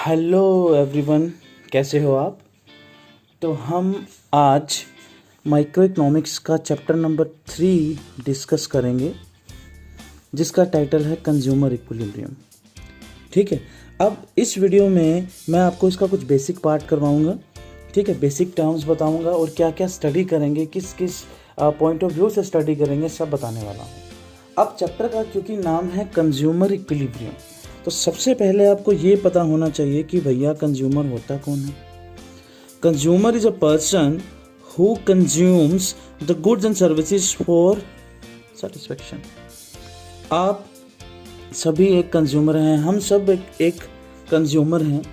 Hello everyone, कैसे हो आप। तो हम आज माइक्रो इकोनॉमिक्स का चैप्टर नंबर 3 डिस्कस करेंगे, जिसका टाइटल है कंज्यूमर इक्विलिब्रियम। ठीक है, अब इस वीडियो में मैं आपको इसका कुछ बेसिक पार्ट करवाऊंगा। ठीक है, बेसिक टर्म्स बताऊंगा और क्या क्या स्टडी करेंगे, किस किस पॉइंट ऑफ व्यू से स्टडी करेंगे, सब बताने वाला हूँ। अब चैप्टर का क्योंकि नाम है कंज्यूमर इक्विलिब्रियम, तो सबसे पहले आपको ये पता होना चाहिए कि भैया कंज्यूमर होता कौन है। Consumer is a person who consumes the goods and services for satisfaction. आप सभी एक कंज्यूमर हैं, हम सब एक कंज्यूमर हैं।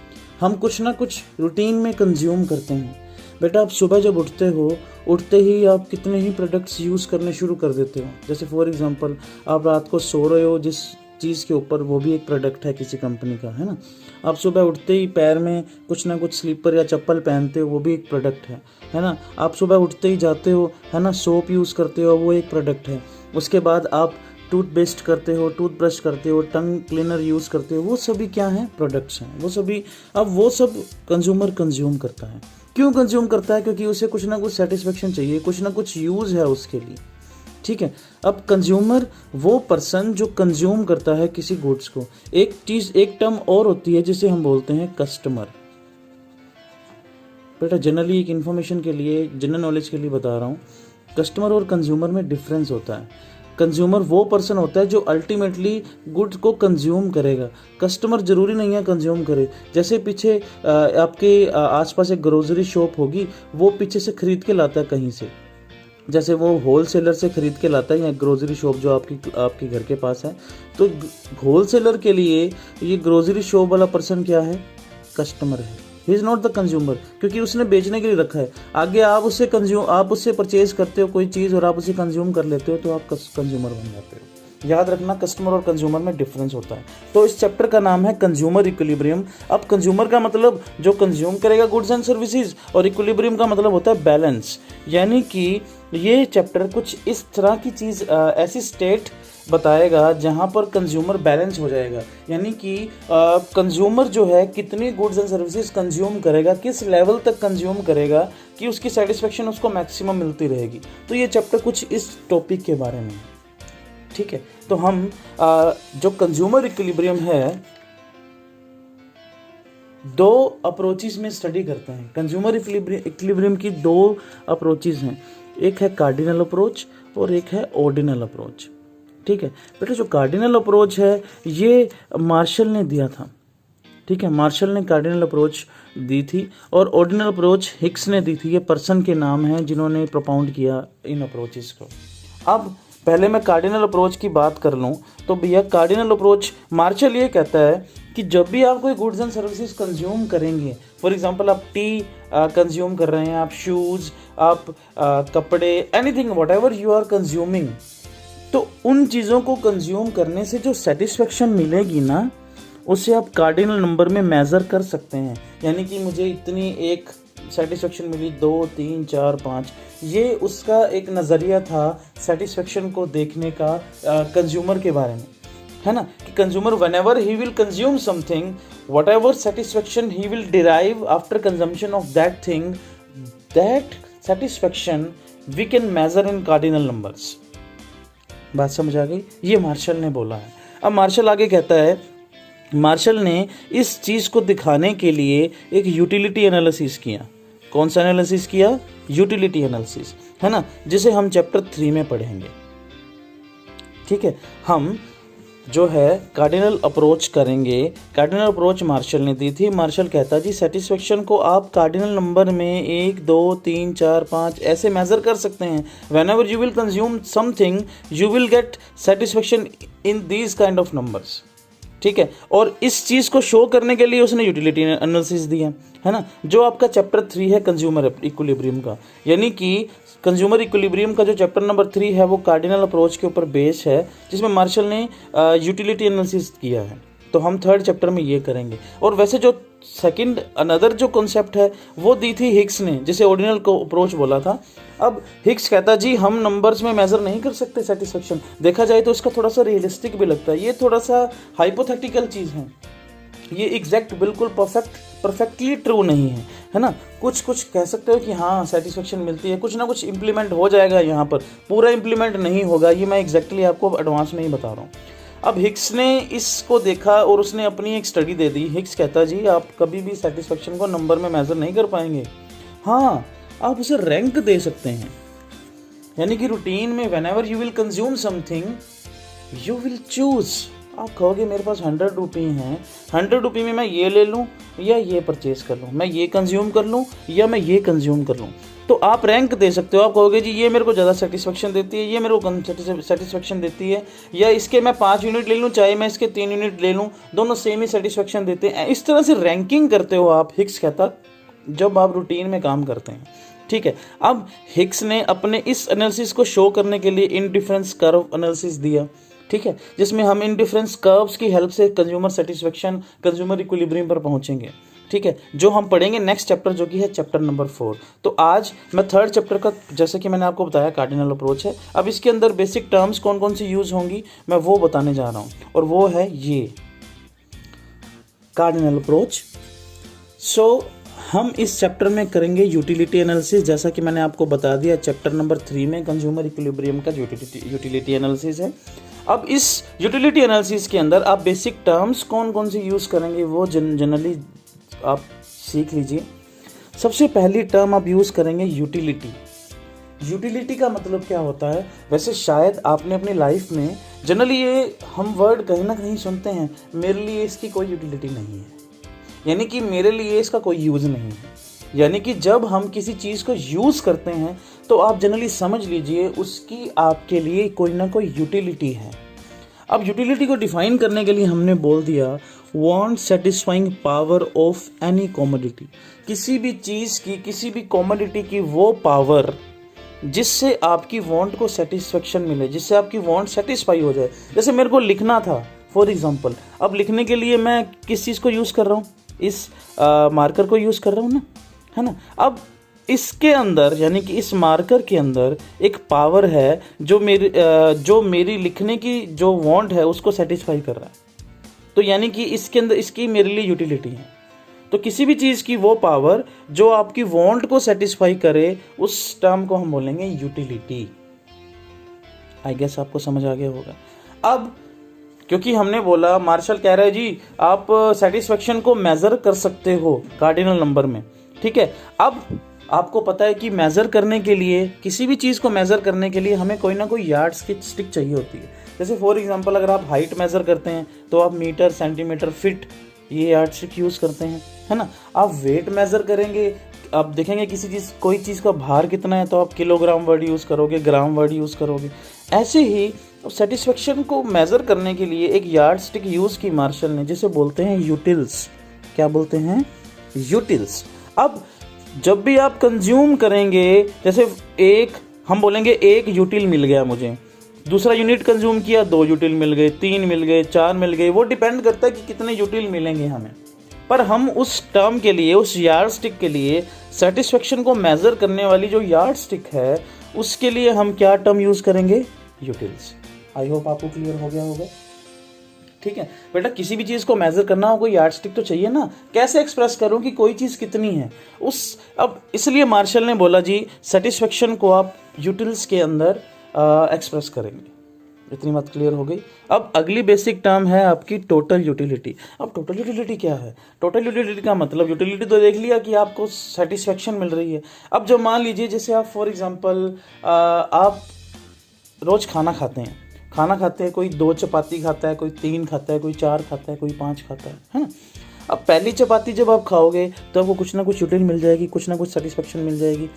हम कुछ ना कुछ रूटीन में कंज्यूम करते हैं। बेटा, आप सुबह जब उठते ही आप कितने ही प्रोडक्ट्स यूज़ करने शुरू कर देते हो। जैसे फॉर एग्जांपल, आप रात को सो रहे हो जिस चीज़ के ऊपर, वो भी एक प्रोडक्ट है किसी कंपनी का, है ना। आप सुबह उठते ही पैर में कुछ ना कुछ स्लीपर या चप्पल पहनते हो, वो भी एक प्रोडक्ट है ना। आप सुबह उठते ही जाते हो, है ना, सोप यूज़ करते हो, वो एक प्रोडक्ट है। उसके बाद आप टूथपेस्ट करते हो, टूथब्रश करते हो, टंग क्लीनर यूज़ करते हो, वो सभी क्या हैं, प्रोडक्ट्स हैं। वो सभी, अब वो सब कंज्यूमर कंज्यूम करता है। क्यों कंज्यूम करता है? क्योंकि उसे कुछ ना कुछ सेटिस्फेक्शन चाहिए, कुछ ना कुछ यूज़ है उसके लिए। ठीक है, अब कंज्यूमर वो पर्सन जो कंज्यूम करता है किसी गुड्स को। एक टर्म और होती है जिसे हम बोलते हैं कस्टमर। बेटा, जनरली एक इन्फॉर्मेशन के लिए, जनरल नॉलेज के लिए बता रहा हूँ, कस्टमर और कंज्यूमर में डिफरेंस होता है। कंज्यूमर वो पर्सन होता है जो अल्टीमेटली गुड्स को कंज्यूम करेगा। कस्टमर जरूरी नहीं है कंज्यूम करे। जैसे पीछे आपके आसपास एक ग्रोसरी शॉप होगी, वो पीछे से खरीद के लाता है कहीं से। जैसे वो होलसेलर से खरीद के लाता है, या ग्रोसरी शॉप जो आपके घर के पास है, तो होलसेलर के लिए ये ग्रोसरी शॉप वाला पर्सन क्या है? कस्टमर है। He is not the consumer, क्योंकि उसने बेचने के लिए रखा है। आगे आप उससे परचेज करते हो कोई चीज़ और आप उसे कंज्यूम कर लेते हो, तो आप कंज्यूमर बन जाते हो। याद रखना, कस्टमर और कंज्यूमर में डिफरेंस होता है। तो इस चैप्टर का नाम है कंज्यूमर इक्विलिब्रियम। अब कंज्यूमर का मतलब जो कंज्यूम करेगा गुड्स एंड सर्विसेज, और इक्विलिब्रियम का मतलब होता है बैलेंस। यानी कि ये चैप्टर कुछ इस तरह की चीज़, ऐसी स्टेट बताएगा जहाँ पर कंज्यूमर बैलेंस हो जाएगा। यानी कि कंज्यूमर जो है कितनी गुड्स एंड सर्विसेज कंज्यूम करेगा, किस लेवल तक कंज्यूम करेगा कि उसकी सेटिस्फेक्शन उसको मैक्सिमम मिलती रहेगी। तो ये चैप्टर कुछ इस टॉपिक के बारे में है। ठीक है, तो हम जो कंज्यूमर इक्विलिब्रियम है, दो अप्रोचेस में स्टडी करते हैं। कंज्यूमर इक्विलिब्रियम की दो अप्रोचेस हैं, एक है कार्डिनल अप्रोच और एक है ऑर्डिनल अप्रोच। ठीक है बेटा, जो कार्डिनल अप्रोच है ये मार्शल ने दिया था। ठीक है, मार्शल ने कार्डिनल अप्रोच दी थी, और ऑर्डिनल अप्रोच हिक्स ने दी थी। ये पर्सन के नाम हैं जिन्होंने प्रोपाउंड किया इन अप्रोचेस को। अब पहले मैं कार्डिनल अप्रोच की बात कर लूँ तो भैया, कार्डिनल अप्रोच मार्शल ये कहता है कि जब भी आप कोई गुड्स एंड सर्विसेज कंज्यूम करेंगे, फॉर एग्जांपल आप टी कंज्यूम कर रहे हैं, आप शूज़, आप कपड़े, anything whatever you are consuming, तो उन चीज़ों को कंज्यूम करने से जो सेटिस्फेक्शन मिलेगी ना, उसे आप कार्डिनल नंबर में मेज़र कर सकते हैं। यानी कि मुझे इतनी एक सेटिस्फेक्शन मिली, 2, 3, 4, 5, ये उसका एक नज़रिया था सेटिस्फेक्शन को देखने का कंज्यूमर के बारे में, है ना। कि consumer whenever he will consume something, whatever satisfaction he will derive after consumption of that thing, that satisfaction we can measure in cardinal numbers. बात समझ आ गई? ये मार्शल ने बोला है। अब मार्शल आगे कहता है, मार्शल ने इस चीज़ को दिखाने के लिए एक यूटिलिटी एनालिसिस किया। कौन सा एनालिसिस किया? यूटिलिटी एनालिसिस, है ना, जिसे हम चैप्टर 3 में पढ़ेंगे। ठीक है, हम जो है कार्डिनल अप्रोच करेंगे। कार्डिनल अप्रोच मार्शल ने दी थी। मार्शल कहता जी, सेटिस्फेक्शन को आप कार्डिनल नंबर में 1, 2, 3, 4, 5 ऐसे मेजर कर सकते हैं। Whenever you will consume something you will get satisfaction in these kind of numbers. ठीक है, और इस चीज़ को शो करने के लिए उसने यूटिलिटी एनालिसिस दिया, है ना, जो आपका चैप्टर 3 है कंज्यूमर इक्विलिब्रियम का। यानी कि कंज्यूमर इक्विलिब्रियम का जो चैप्टर नंबर 3 है वो कार्डिनल अप्रोच के ऊपर बेस है, जिसमें मार्शल ने यूटिलिटी एनालिसिस किया है। तो हम 3rd चैप्टर में ये करेंगे। और वैसे जो सेकंड अनदर जो कॉन्सेप्ट है वो दी थी हिक्स ने, जिसे ऑर्डिनल को अप्रोच बोला था। अब हिक्स कहता जी, हम नंबर्स में मेजर नहीं कर सकते सेटिस्फेक्शन। देखा जाए तो इसका थोड़ा सा रियलिस्टिक भी लगता है, ये थोड़ा सा हाइपोथेटिकल चीज़ है। ये एग्जैक्ट बिल्कुल परफेक्टली ट्रू नहीं है ना। कुछ कुछ कह सकते हो कि हाँ सेटिस्फेक्शन मिलती है, कुछ ना कुछ इम्प्लीमेंट हो जाएगा, यहाँ पर पूरा इम्प्लीमेंट नहीं होगा, ये मैं एग्जैक्टली आपको एडवांस में ही बता रहा हूँ। अब हिक्स ने इसको देखा और उसने अपनी एक स्टडी दे दी। हिक्स कहता जी आप कभी भी सेटिस्फेक्शन को नंबर में मेजर नहीं कर पाएंगे, हाँ आप उसे रैंक दे सकते हैं। यानी कि रूटीन में whenever you will consume something you will choose. आप कहोगे मेरे पास 100 रुपये हैं, 100 रुपये में मैं ये ले लूँ या ये परचेज कर लूँ, मैं ये कंज्यूम कर लूँ या मैं ये कंज्यूम कर लूँ, तो आप रैंक दे सकते हो। आप कहोगे जी ये मेरे को ज़्यादा सेटिस्फेक्शन देती है, ये मेरे को कम सेटिस्फेक्शन देती है, या इसके मैं 5 यूनिट ले लूँ चाहे मैं इसके 3 यूनिट ले लूँ, दोनों सेम ही सेटिस्फेक्शन देते हैं। इस तरह से रैंकिंग करते हो आप, हिक्स कहता, जब आप रूटीन में काम करते हैं। ठीक है, अब हिक्स ने अपने इस एनालिसिस को शो करने के लिए इंडिफरेंस कर्व एनालिसिस दिया। ठीक है, जिसमें हम इंडिफरेंस कर्व्स की हेल्प से कंज्यूमर सेटिस्फेक्शन, कंज्यूमर इक्विलिब्रियम पर पहुंचेंगे। ठीक है, जो हम पढ़ेंगे नेक्स्ट चैप्टर जो कि है चैप्टर नंबर 4। तो आज मैं 3rd चैप्टर का, जैसे कि मैंने आपको बताया, कार्डिनल अप्रोच है। अब इसके अंदर बेसिक टर्म्स कौन कौन सी यूज होंगी मैं वो बताने जा रहा हूँ, और वो है ये कार्डिनल अप्रोच। सो हम इस चैप्टर में करेंगे यूटिलिटी एनालिसिस, जैसा कि मैंने आपको बता दिया चैप्टर नंबर 3 में कंज्यूमर इक्विलिब्रियम का यूटिलिटी एनालिसिस है। अब इस यूटिलिटी एनालिसिस के अंदर आप बेसिक टर्म्स कौन कौन सी यूज़ करेंगे वो जनरली आप सीख लीजिए। सबसे पहली टर्म आप यूज़ करेंगे यूटिलिटी। यूटिलिटी का मतलब क्या होता है? वैसे शायद आपने अपनी लाइफ में जनरली ये हम वर्ड कहीं ना कहीं सुनते हैं, मेरे लिए इसकी कोई यूटिलिटी नहीं है, यानी कि मेरे लिए इसका कोई यूज़ नहीं है। यानी कि जब हम किसी चीज़ को यूज़ करते हैं तो आप जनरली समझ लीजिए उसकी आपके लिए कोई ना कोई यूटिलिटी है। अब यूटिलिटी को डिफाइन करने के लिए हमने बोल दिया want satisfying power of any commodity. किसी भी चीज़ की, किसी भी कमोडिटी की वो पावर जिससे आपकी वांट को सेटिस्फेक्शन मिले, जिससे आपकी वांट सेटिस्फाई हो जाए। जैसे मेरे को लिखना था फॉर एग्जांपल, अब लिखने के लिए मैं किस चीज़ को यूज़ कर रहा हूँ? इस मार्कर को यूज़ कर रहा हूँ ना, है ना। अब इसके अंदर यानी कि इस मार्कर के अंदर एक पावर है जो मेरी लिखने की जो वांट है उसको सेटिस्फाई कर रहा है। तो यानी कि इसके अंदर इसकी मेरे लिए यूटिलिटी है। तो किसी भी चीज़ की वो पावर जो आपकी वांट को सेटिस्फाई करे, उस टर्म को हम बोलेंगे यूटिलिटी। आई गेस आपको समझ आ गया होगा। अब क्योंकि हमने बोला, मार्शल कह रहा है जी आप सेटिस्फेक्शन को मेजर कर सकते हो कार्डिनल नंबर में। ठीक है, अब आपको पता है कि मेजर करने के लिए, किसी भी चीज़ को मेजर करने के लिए हमें कोई ना कोई यार्ड स्टिक चाहिए होती है। जैसे फॉर एग्जांपल अगर आप हाइट मेजर करते हैं तो आप मीटर, सेंटीमीटर, फीट ये यार्ड स्टिक यूज़ करते हैं, है ना। आप वेट मेजर करेंगे, आप देखेंगे कोई चीज़ का भार कितना है तो आप किलोग्राम वर्ड यूज़ करोगे, ग्राम वर्ड यूज़ करोगे। ऐसे ही सेटिस्फेक्शन को मेजर करने के लिए एक यार्ड स्टिक यूज़ की मार्शल ने, जिसे बोलते हैं यूटिल्स। क्या बोलते हैं? यूटिल्स। अब जब भी आप कंज्यूम करेंगे, जैसे हम बोलेंगे एक यूटिल मिल गया मुझे, दूसरा यूनिट कंज्यूम किया 2 यूटिल मिल गए, 3 मिल गए, 4 मिल गए, वो डिपेंड करता है कि कितने यूटिल मिलेंगे हमें। पर हम उस टर्म के लिए, उस यार्ड स्टिक के लिए, सेटिस्फेक्शन को मेजर करने वाली जो यार्ड स्टिक है उसके लिए हम क्या टर्म यूज़ करेंगे? यूटिल्स। आई होप आपको क्लियर हो गया होगा। ठीक है बेटा, किसी भी चीज़ को मेजर करना हो कोई यार्ड स्टिक तो चाहिए ना। कैसे एक्सप्रेस करूं कि कोई चीज़ कितनी है अब इसलिए मार्शल ने बोला जी सेटिस्फेक्शन को आप यूटिल्स के अंदर एक्सप्रेस करेंगे। इतनी बात क्लियर हो गई। अब अगली बेसिक टर्म है आपकी टोटल यूटिलिटी। अब टोटल यूटिलिटी क्या है? टोटल यूटिलिटी का मतलब, यूटिलिटी तो देख लिया कि आपको सेटिस्फेक्शन मिल रही है। अब जब मान लीजिए जैसे आप फॉर एग्जांपल आप रोज़ खाना खाते हैं, कोई 2 चपाती खाता है, कोई 3 खाता है, कोई 4 खाता है, कोई 5 खाता है ना। अब पहली चपाती जब आप खाओगे तो आपको कुछ ना कुछ यूटिल मिल जाएगी, कुछ ना कुछ सेटिस्फेक्शन मिल जाएगी।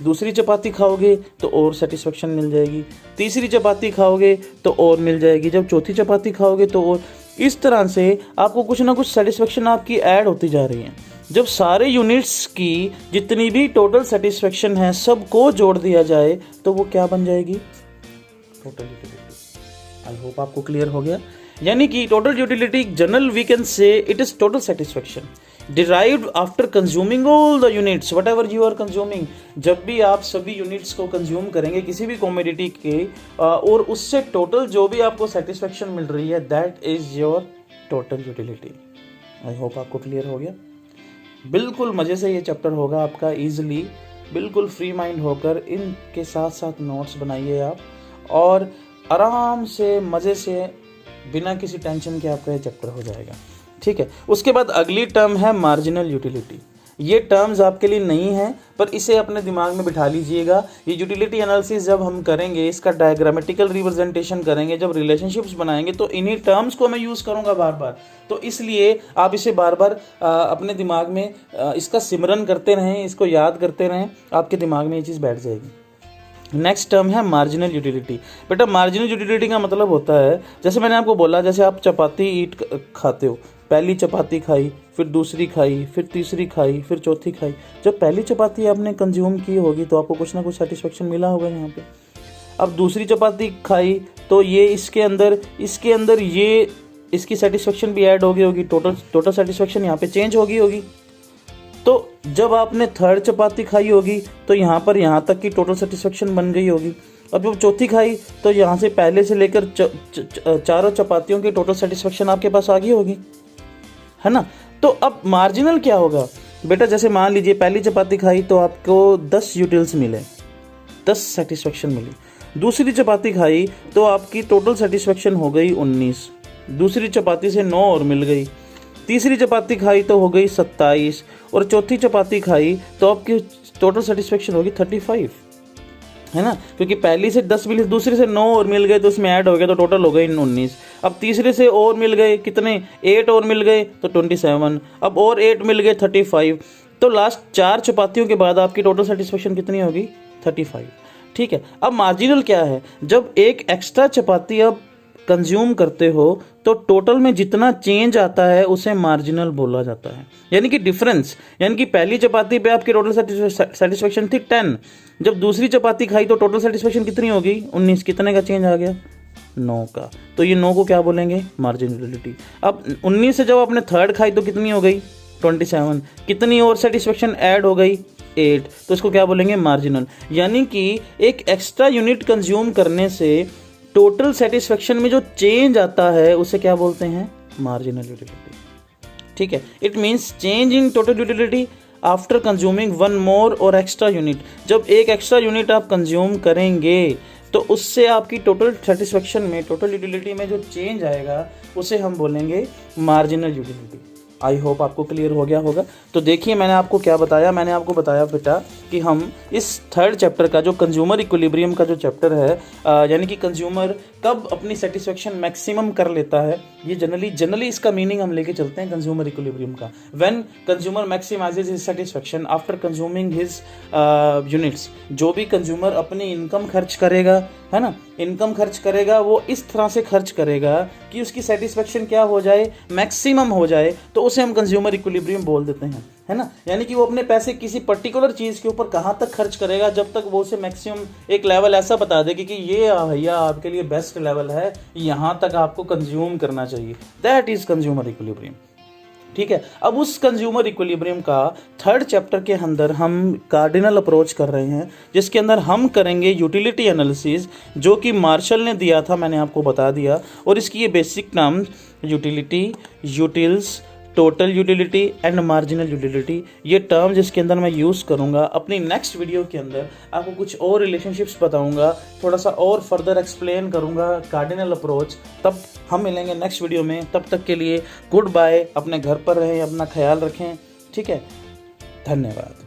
दूसरी चपाती खाओगे तो और सेटिस्फेक्शन मिल जाएगी, तीसरी चपाती खाओगे तो और मिल जाएगी, जब चौथी चपाती खाओगे तो और। इस तरह से आपको कुछ ना कुछ सेटिस्फेक्शन आपकी ऐड होती जा रही है। जब सारे यूनिट्स की जितनी भी टोटल सेटिस्फेक्शन है सबको जोड़ दिया जाए तो वो क्या बन जाएगी? Total utility. आई होप आपको क्लियर हो गया। यानी कि total utility general we can say it is total satisfaction derived after consuming all the units whatever you are consuming. जब भी आप सभी यूनिट्स को कंज्यूम करेंगे किसी भी कमोडिटी के और उससे टोटल जो भी आपको सेटिस्फेक्शन मिल रही है that is your total utility. I hope आपको क्लियर हो गया। बिल्कुल मज़े से ये चैप्टर होगा आपका, ईजिली, बिल्कुल फ्री माइंड होकर इनके साथ साथ नोट्स बनाइए आप, और आराम से मज़े से बिना किसी टेंशन के आपका ये चैप्टर हो जाएगा। ठीक है, उसके बाद अगली टर्म है मार्जिनल यूटिलिटी। ये टर्म्स आपके लिए नहीं है, पर इसे अपने दिमाग में बिठा लीजिएगा। ये यूटिलिटी एनालिसिस जब हम करेंगे, इसका डायग्रामेटिकल रिप्रेजेंटेशन करेंगे, जब रिलेशनशिप्स बनाएंगे, तो इन्हीं टर्म्स को मैं यूज़ करूँगा बार बार। तो इसलिए आप इसे बार बार अपने दिमाग में इसका सिमरन करते रहें, इसको याद करते रहें, आपके दिमाग में ये चीज़ बैठ जाएगी। नेक्स्ट टर्म है मार्जिनल यूटिलिटी। बेटा मार्जिनल यूटिलिटी का मतलब होता है, जैसे मैंने आपको बोला, जैसे आप चपाती ईट खाते हो, पहली चपाती खाई, फिर दूसरी खाई, फिर तीसरी खाई, फिर चौथी खाई। जब पहली चपाती आपने कंज्यूम की होगी तो आपको कुछ ना कुछ सेटिस्फेक्शन मिला होगा यहाँ पे। अब दूसरी चपाती खाई तो ये इसके अंदर ये इसकी सेटिस्फेक्शन भी ऐड हो गई होगी, टोटल सेटिस्फेक्शन यहाँ पे चेंज होगी। तो जब आपने थर्ड चपाती खाई होगी तो यहाँ पर यहाँ तक की टोटल सेटिस्फेक्शन बन गई होगी। अब जब चौथी खाई तो यहाँ से पहले से लेकर चारों चपातियों की टोटल सेटिस्फेक्शन आपके पास आ गई होगी, है ना। तो अब मार्जिनल क्या होगा बेटा, जैसे मान लीजिए पहली चपाती खाई तो आपको 10 यूटिल्स मिले, 10 सेटिस्फेक्शन मिली। दूसरी चपाती खाई तो आपकी टोटल सेटिस्फेक्शन हो गई 19, दूसरी चपाती से 9 और मिल गई। तीसरी चपाती खाई तो हो गई 27, और चौथी चपाती खाई तो आपकी टोटल सेटिस्फेक्शन होगी 35, है ना, क्योंकि पहली से 10 मिली, दूसरे से 9 और मिल गए तो उसमें ऐड हो गया, तो टोटल हो गए 19। अब तीसरे से और मिल गए कितने, 8 और मिल गए तो 27, अब और 8 मिल गए 35। तो लास्ट 4 चपातियों के बाद आपकी टोटल सेटिस्फेक्शन कितनी होगी, 35। ठीक है, अब मार्जिनल क्या है, जब एक एक्स्ट्रा चपाती आप कंज्यूम करते हो तो टोटल में जितना चेंज आता है उसे मार्जिनल बोला जाता है, यानी कि डिफरेंस। यानी कि पहली चपाती पे आपकी टोटल सेटिस्फेक्शन थी 10, जब दूसरी चपाती खाई तो टोटल सेटिस्फेक्शन कितनी होगी, 19। कितने का चेंज आ गया, 9 का। तो ये 9 को क्या बोलेंगे, मार्जिनलिटी। अब 19 से जब आपने थर्ड खाई तो कितनी हो गई, 27। कितनी और सेटिस्फेक्शन ऐड हो गई, 8, तो इसको क्या बोलेंगे, मार्जिनल। यानी कि एक एक्स्ट्रा यूनिट कंज्यूम करने से टोटल सेटिस्फेक्शन में जो चेंज आता है उसे क्या बोलते हैं, मार्जिनल यूटिलिटी। ठीक है, it means change in total utility after consuming one more और एक्स्ट्रा यूनिट। जब एक एक्स्ट्रा यूनिट आप कंज्यूम करेंगे तो उससे आपकी टोटल सेटिस्फेक्शन में, टोटल यूटिलिटी में जो चेंज आएगा उसे हम बोलेंगे मार्जिनल यूटिलिटी। आई होप आपको क्लियर हो गया होगा। तो देखिए मैंने आपको क्या बताया, मैंने आपको बताया बेटा कि हम इस थर्ड चैप्टर का जो कंज्यूमर इक्विलिब्रियम का जो चैप्टर है, यानी कि कंज्यूमर कब अपनी सेटिस्फेक्शन मैक्सिमम कर लेता है, ये जनरली इसका मीनिंग हम लेके चलते हैं कंज्यूमर इक्विलिब्रियम का। When consumer maximizes his satisfaction after consuming his units. जो भी कंज्यूमर अपनी इनकम खर्च करेगा, है ना, इनकम खर्च करेगा, वो इस तरह से खर्च करेगा कि उसकी सेटिस्फेक्शन क्या हो जाए, मैक्सिमम हो जाए, तो उसे हम कंज्यूमर इक्विलिब्रियम बोल देते हैं, है ना। यानी कि वो अपने पैसे किसी पर्टिकुलर चीज़ के ऊपर कहाँ तक खर्च करेगा जब तक वो उसे मैक्सिमम एक लेवल ऐसा बता दे कि ये भैया आपके लिए बेस्ट लेवल है, यहाँ तक आपको कंज्यूम करना चाहिए। That is consumer equilibrium. ठीक है, अब उस कंज्यूमर इक्विलिब्रियम का थर्ड चैप्टर के अंदर हम कार्डिनल अप्रोच कर रहे हैं, जिसके अंदर हम करेंगे यूटिलिटी एनालिसिस, जो कि मार्शल ने दिया था, मैंने आपको बता दिया। और इसकी ये बेसिक नाम utility, utils, total utility and marginal utility, ये टर्म जिसके अंदर मैं यूज़ करूँगा। अपनी नेक्स्ट वीडियो के अंदर आपको कुछ और रिलेशनशिप्स बताऊँगा, थोड़ा सा और फर्दर एक्सप्लेन करूँगा कार्डिनल अप्रोच। तब हम मिलेंगे नेक्स्ट वीडियो में, तब तक के लिए गुड बाय। अपने घर पर रहें, अपना ख्याल रखें। ठीक है, धन्यवाद।